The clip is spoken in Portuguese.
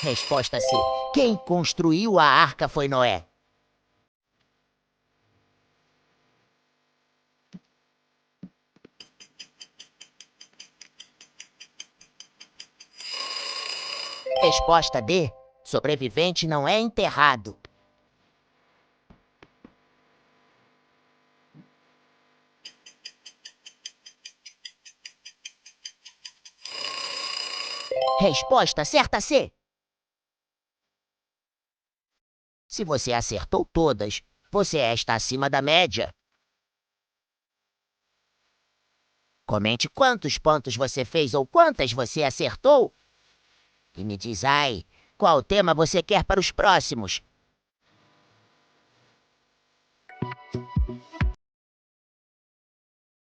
Resposta C. Quem construiu a arca foi Noé. Resposta D. Sobrevivente não é enterrado. Resposta certa C. Se você acertou todas, você está acima da média. Comente quantos pontos você fez ou quantas você acertou. E me diz aí, qual tema você quer para os próximos?